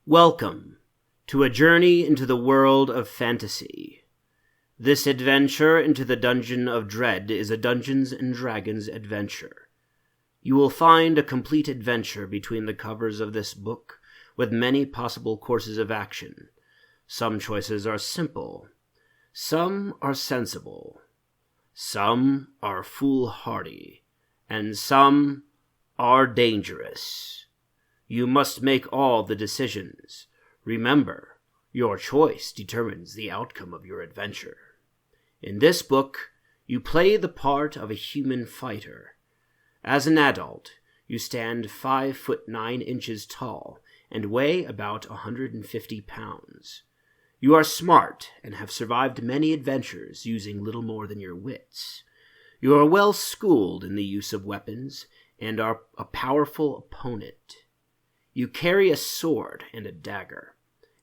Welcome to a journey into the world of fantasy. This adventure into the Dungeon of Dread is a Dungeons & Dragons adventure. You will find a complete adventure between the covers of this book, with many possible courses of action. Some choices are simple. Some are sensible. Some are foolhardy. And some are dangerous. You must make all the decisions. Remember, your choice determines the outcome of your adventure. In this book, you play the part of a human fighter. As an adult, you stand 5'9" tall and weigh about 150 pounds. You are smart and have survived many adventures using little more than your wits. You are well schooled in the use of weapons and are a powerful opponent. You carry a sword and a dagger,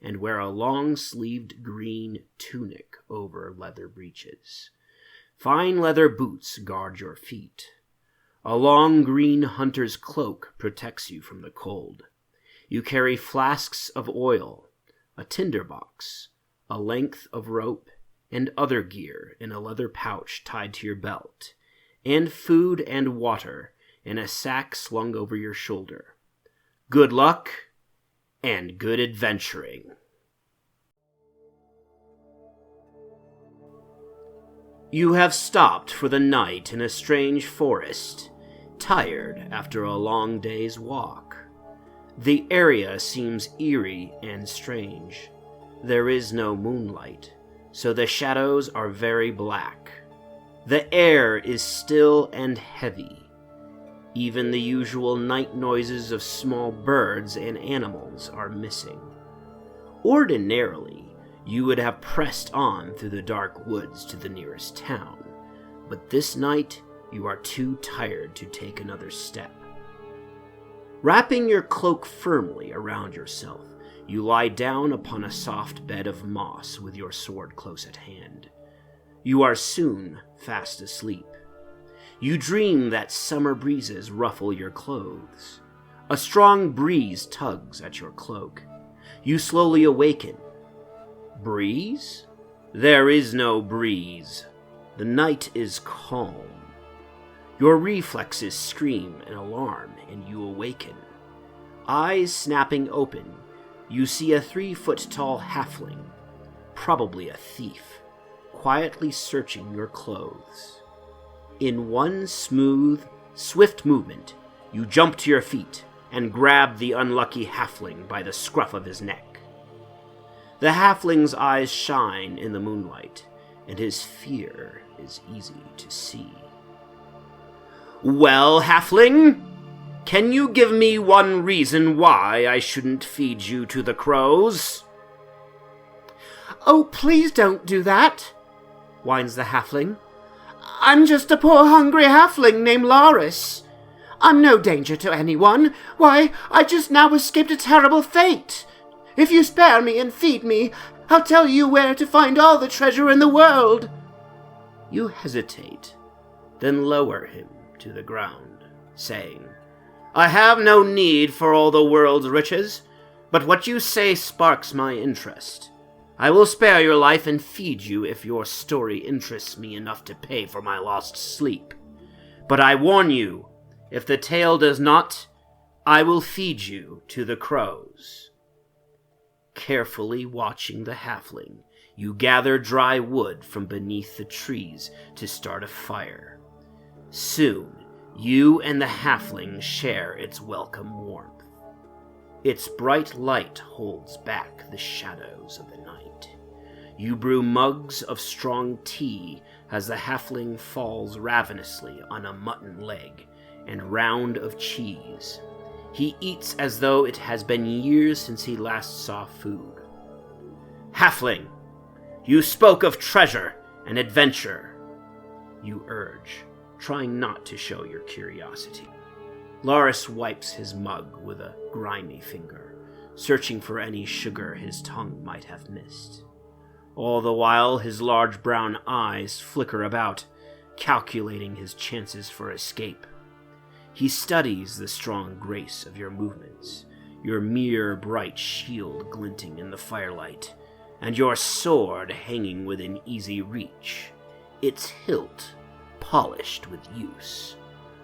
and wear a long-sleeved green tunic over leather breeches. Fine leather boots guard your feet. A long green hunter's cloak protects you from the cold. You carry flasks of oil, a tinderbox, a length of rope, and other gear in a leather pouch tied to your belt, and food and water in a sack slung over your shoulder. Good luck, and good adventuring. You have stopped for the night in a strange forest, tired after a long day's walk. The area seems eerie and strange. There is no moonlight, so the shadows are very black. The air is still and heavy. Even the usual night noises of small birds and animals are missing. Ordinarily, you would have pressed on through the dark woods to the nearest town, but this night you are too tired to take another step. Wrapping your cloak firmly around yourself, you lie down upon a soft bed of moss with your sword close at hand. You are soon fast asleep. You dream that summer breezes ruffle your clothes. A strong breeze tugs at your cloak. You slowly awaken. Breeze? There is no breeze. The night is calm. Your reflexes scream in alarm, and you awaken. Eyes snapping open, you see a 3-foot-tall halfling, probably a thief, quietly searching your clothes. In one smooth, swift movement, you jump to your feet and grab the unlucky halfling by the scruff of his neck. The halfling's eyes shine in the moonlight, and his fear is easy to see. "Well, halfling, can you give me one reason why I shouldn't feed you to the crows?" "Oh, please don't do that," whines the halfling. "I'm just a poor hungry halfling named Laris. I'm no danger to anyone. Why, I just now escaped a terrible fate. If you spare me and feed me, I'll tell you where to find all the treasure in the world." You hesitate, then lower him to the ground, saying, "I have no need for all the world's riches, but what you say sparks my interest. I will spare your life and feed you if your story interests me enough to pay for my lost sleep. But I warn you, if the tale does not, I will feed you to the crows." Carefully watching the halfling, you gather dry wood from beneath the trees to start a fire. Soon, you and the halfling share its welcome warmth. Its bright light holds back the shadows of the night. You brew mugs of strong tea as the halfling falls ravenously on a mutton leg and round of cheese. He eats as though it has been years since he last saw food. "Halfling, you spoke of treasure and adventure," you urge, trying not to show your curiosity. Laris wipes his mug with a grimy finger, searching for any sugar his tongue might have missed. All the while, his large brown eyes flicker about, calculating his chances for escape. He studies the strong grace of your movements, your mere bright shield glinting in the firelight, and your sword hanging within easy reach, its hilt polished with use.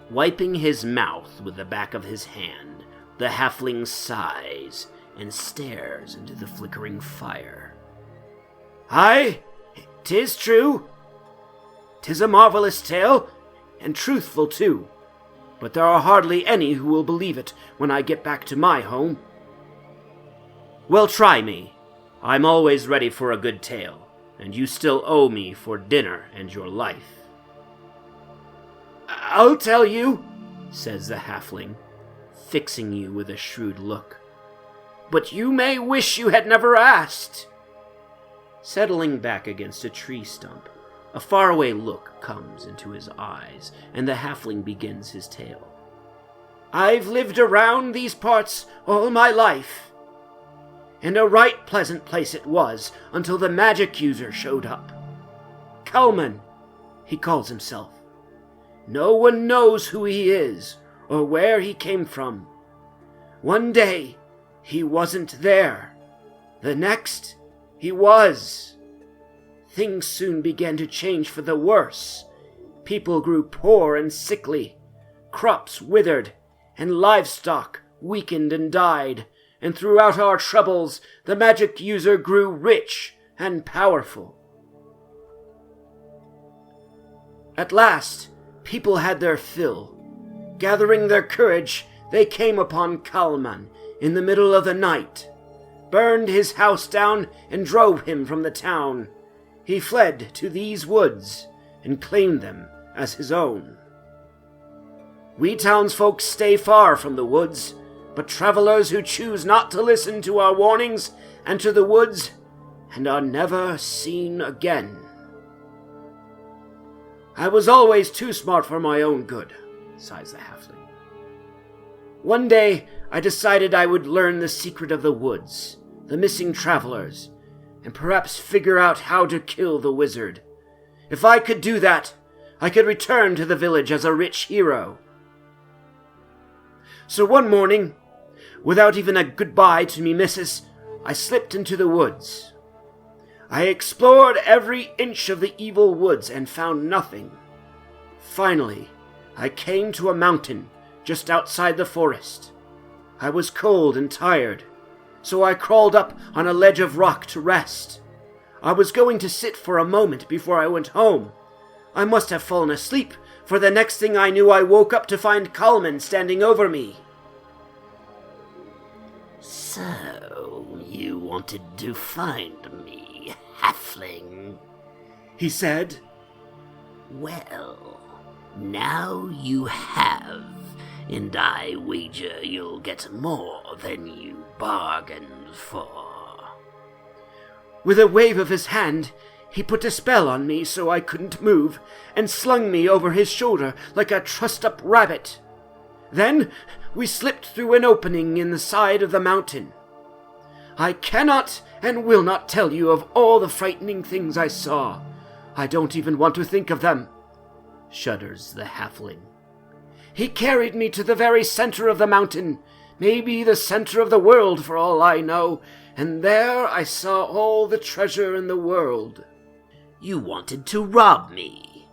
Wiping his mouth with the back of his hand, the halfling sighs and stares into the flickering fire. "Aye, 'tis true. 'Tis a marvelous tale, and truthful too, but there are hardly any who will believe it when I get back to my home." "Well, try me. I'm always ready for a good tale, and you still owe me for dinner and your life." "I'll tell you," says the halfling, fixing you with a shrewd look. "But you may wish you had never asked." Settling back against a tree stump, a faraway look comes into his eyes, and the halfling begins his tale. "I've lived around these parts all my life, and a right pleasant place it was until the magic user showed up. Kalman, he calls himself. No one knows who he is or where he came from. One day, he wasn't there. The next, he was. Things soon began to change for the worse. People grew poor and sickly. Crops withered, and livestock weakened and died. And throughout our troubles, the magic user grew rich and powerful. At last, people had their fill. Gathering their courage, they came upon Kalman in the middle of the night, burned his house down, and drove him from the town. He fled to these woods and claimed them as his own. We townsfolk stay far from the woods, but travelers who choose not to listen to our warnings enter the woods and are never seen again. I was always too smart for my own good," sighs the halfling. "One day, I decided I would learn the secret of the woods, the missing travelers, and perhaps figure out how to kill the wizard. If I could do that, I could return to the village as a rich hero. So one morning, without even a goodbye to me missus, I slipped into the woods. I explored every inch of the evil woods and found nothing. Finally, I came to a mountain just outside the forest. I was cold and tired, so I crawled up on a ledge of rock to rest. I was going to sit for a moment before I went home. I must have fallen asleep, for the next thing I knew I woke up to find Kalman standing over me. "So, you wanted to find me, halfling?" he said. "Well, now you have, and I wager you'll get more than you bargained for." With a wave of his hand, he put a spell on me so I couldn't move, and slung me over his shoulder like a trussed-up rabbit. Then we slipped through an opening in the side of the mountain. I cannot and will not tell you of all the frightening things I saw. I don't even want to think of them," shudders the halfling. "He carried me to the very center of the mountain, maybe the center of the world for all I know, and there I saw all the treasure in the world." "You wanted to rob me,"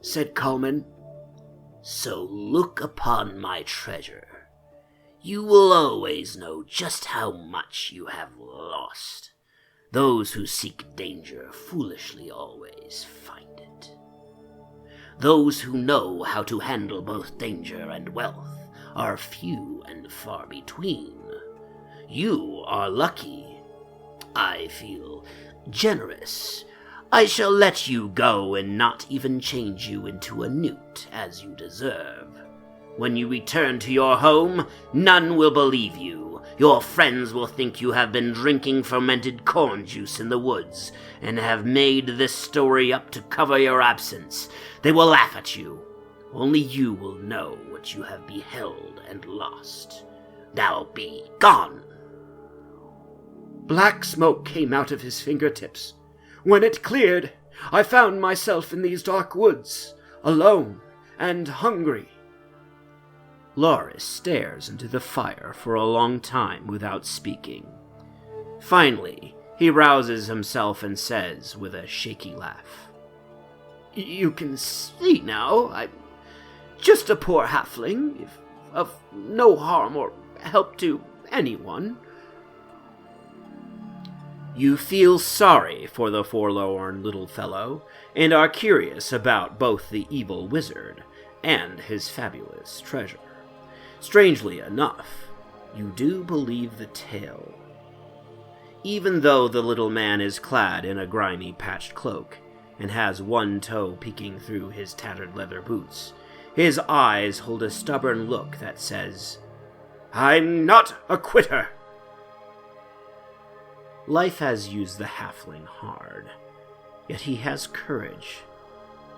said Kalman. "So look upon my treasure. You will always know just how much you have lost. Those who seek danger foolishly always find it. Those who know how to handle both danger and wealth are few and far between. You are lucky. I feel generous. I shall let you go and not even change you into a newt, as you deserve. When you return to your home, none will believe you. Your friends will think you have been drinking fermented corn juice in the woods, and have made this story up to cover your absence. They will laugh at you. Only you will know what you have beheld and lost. Now be gone." Black smoke came out of his fingertips. When it cleared, I found myself in these dark woods, alone and hungry. Loris stares into the fire for a long time without speaking. Finally, he rouses himself and says with a shaky laugh, "You can see now, I'm just a poor halfling, of no harm or help to anyone." You feel sorry for the forlorn little fellow, and are curious about both the evil wizard and his fabulous treasure. Strangely enough, you do believe the tale. Even though the little man is clad in a grimy patched cloak, and has one toe peeking through his tattered leather boots, his eyes hold a stubborn look that says, "I'm not a quitter." Life has used the halfling hard, yet he has courage.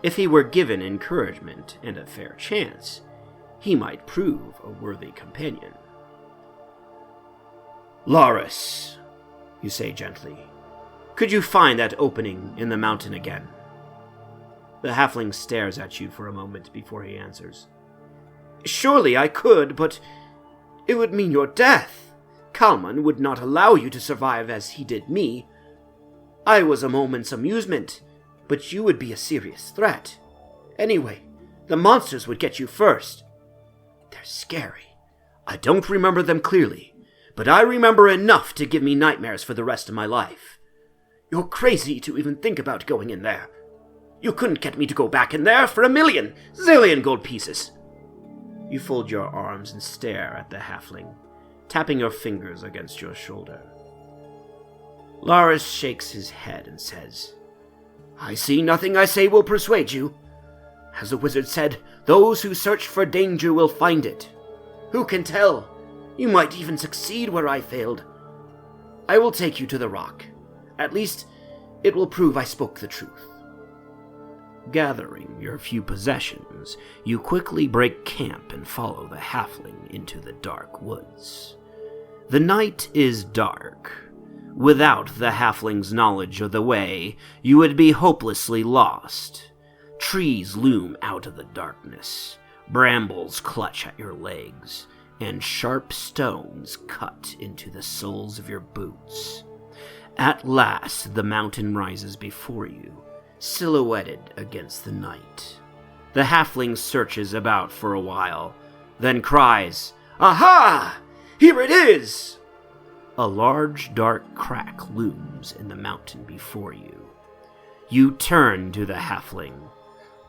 If he were given encouragement and a fair chance, he might prove a worthy companion. "Loris," you say gently, "could you find that opening in the mountain again?" The halfling stares at you for a moment before he answers. "Surely I could, but it would mean your death. Kalman would not allow you to survive as he did me. I was a moment's amusement, but you would be a serious threat. Anyway, the monsters would get you first. They're scary. I don't remember them clearly, but I remember enough to give me nightmares for the rest of my life. You're crazy to even think about going in there. You couldn't get me to go back in there for 1,000,000 zillion gold pieces." You fold your arms and stare at the halfling, tapping your fingers against your shoulder. Loris shakes his head and says, "I see nothing I say will persuade you. As the wizard said, those who search for danger will find it. Who can tell? You might even succeed where I failed. I will take you to the rock. At least, it will prove I spoke the truth." Gathering your few possessions, you quickly break camp and follow the halfling into the dark woods. The night is dark. Without the halfling's knowledge of the way, you would be hopelessly lost. Trees loom out of the darkness, brambles clutch at your legs, and sharp stones cut into the soles of your boots. At last, the mountain rises before you, silhouetted against the night. The halfling searches about for a while, then cries, "Aha! Here it is!" A large dark crack looms in the mountain before you. You turn to the halfling,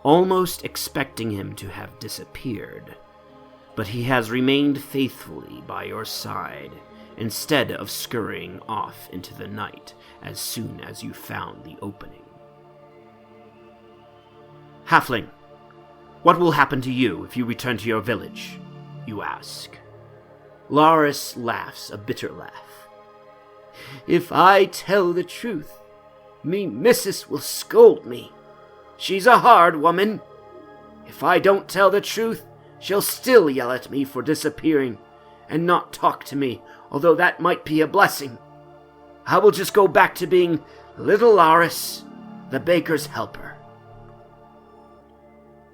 almost expecting him to have disappeared, but he has remained faithfully by your side, instead of scurrying off into the night as soon as you found the opening. "Halfling, what will happen to you if you return to your village?" you ask. Loris laughs a bitter laugh. "If I tell the truth, me missus will scold me. She's a hard woman. If I don't tell the truth, she'll still yell at me for disappearing, and not talk to me, although that might be a blessing. I will just go back to being little Loris, the baker's helper."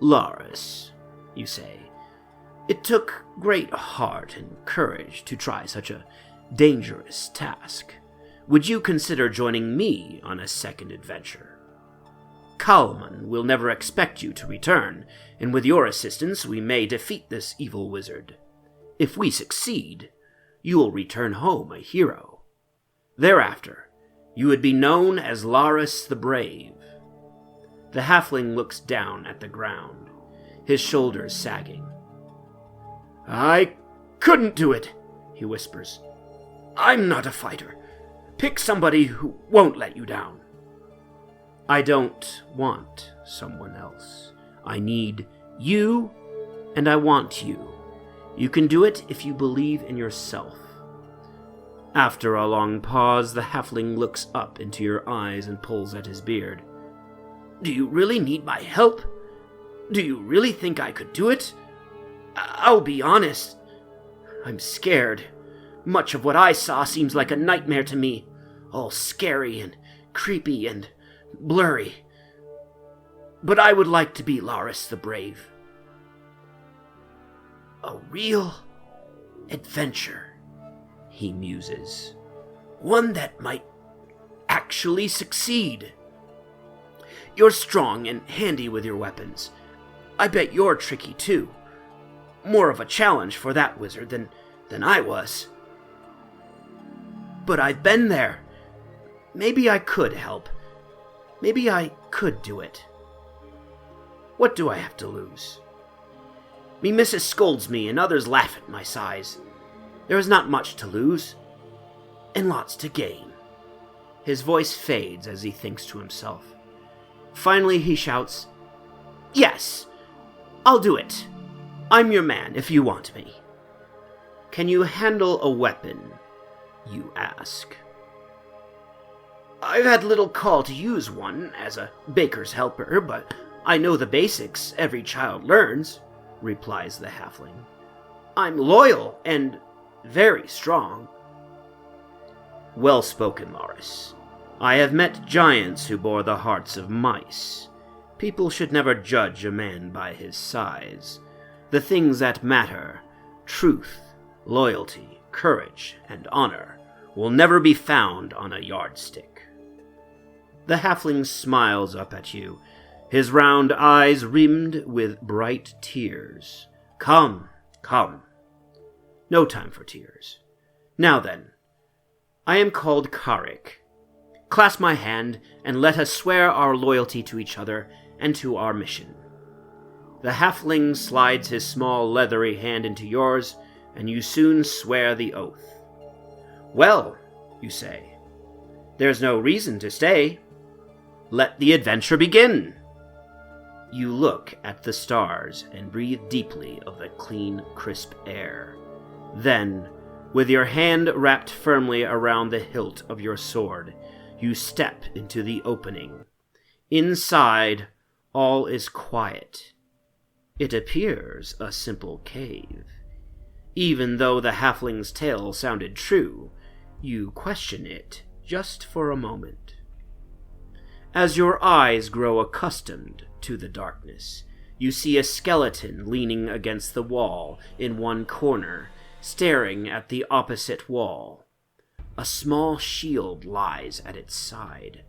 "Loris," you say, "it took great heart and courage to try such a dangerous task. Would you consider joining me on a second adventure? Kalman will never expect you to return, and with your assistance we may defeat this evil wizard. If we succeed, you will return home a hero. Thereafter, you would be known as Loris the Brave." The halfling looks down at the ground, his shoulders sagging. "I couldn't do it," he whispers. "I'm not a fighter. Pick somebody who won't let you down." "I don't want someone else. I need you, and I want you. You can do it if you believe in yourself." After a long pause, the halfling looks up into your eyes and pulls at his beard. "Do you really need my help? Do you really think I could do it? I'll be honest. I'm scared. Much of what I saw seems like a nightmare to me, all scary and creepy and blurry. But I would like to be Loris the Brave." A real adventure, he muses. One that might actually succeed. You're strong and handy with your weapons. I bet you're tricky, too. More of a challenge for that wizard than I was. But I've been there. Maybe I could help. Maybe I could do it. What do I have to lose? Me missus scolds me and others laugh at my size. There is not much to lose, and lots to gain. His voice fades as he thinks to himself. Finally he shouts, "Yes, I'll do it. I'm your man if you want me." "Can you handle a weapon?" you ask. "I've had little call to use one as a baker's helper, but I know the basics every child learns," replies the halfling. "I'm loyal and very strong." "Well spoken, Loris. I have met giants who bore the hearts of mice. People should never judge a man by his size. The things that matter, truth, loyalty, courage, and honor, will never be found on a yardstick." The halfling smiles up at you, his round eyes rimmed with bright tears. "Come, come. No time for tears. Now then, I am called Karik. Clasp my hand, and let us swear our loyalty to each other and to our mission." The halfling slides his small leathery hand into yours, and you soon swear the oath. "Well," you say, "there's no reason to stay. Let the adventure begin." You look at the stars and breathe deeply of the clean, crisp air. Then, with your hand wrapped firmly around the hilt of your sword, you step into the opening. Inside, all is quiet. It appears a simple cave. Even though the halfling's tale sounded true, you question it just for a moment. As your eyes grow accustomed to the darkness, you see a skeleton leaning against the wall in one corner, staring at the opposite wall. A small shield lies at its side.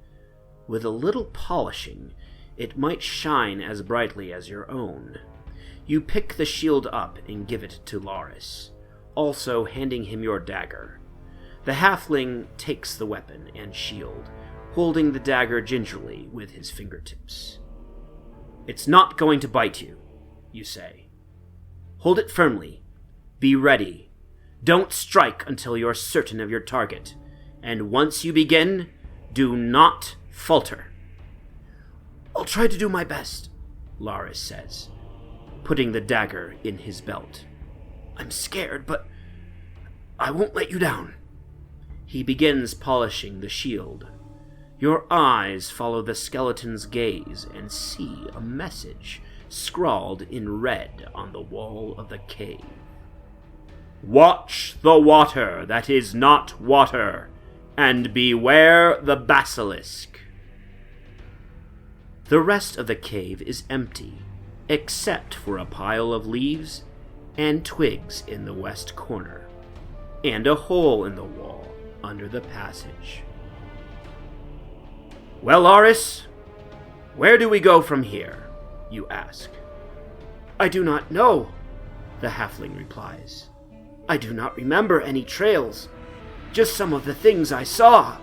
With a little polishing, it might shine as brightly as your own. You pick the shield up and give it to Loris, also handing him your dagger. The halfling takes the weapon and shield, holding the dagger gingerly with his fingertips. "It's not going to bite you," you say. "Hold it firmly. Be ready. Don't strike until you're certain of your target, and once you begin, do not falter." "I'll try to do my best," Loris says, putting the dagger in his belt. "I'm scared, but I won't let you down." He begins polishing the shield. Your eyes follow the skeleton's gaze and see a message scrawled in red on the wall of the cave. "Watch the water that is not water, and beware the basilisk." The rest of the cave is empty, except for a pile of leaves and twigs in the west corner, and a hole in the wall under the passage. "Well, Loris, where do we go from here?" you ask. "I do not know," the halfling replies. "I do not remember any trails, just some of the things I saw."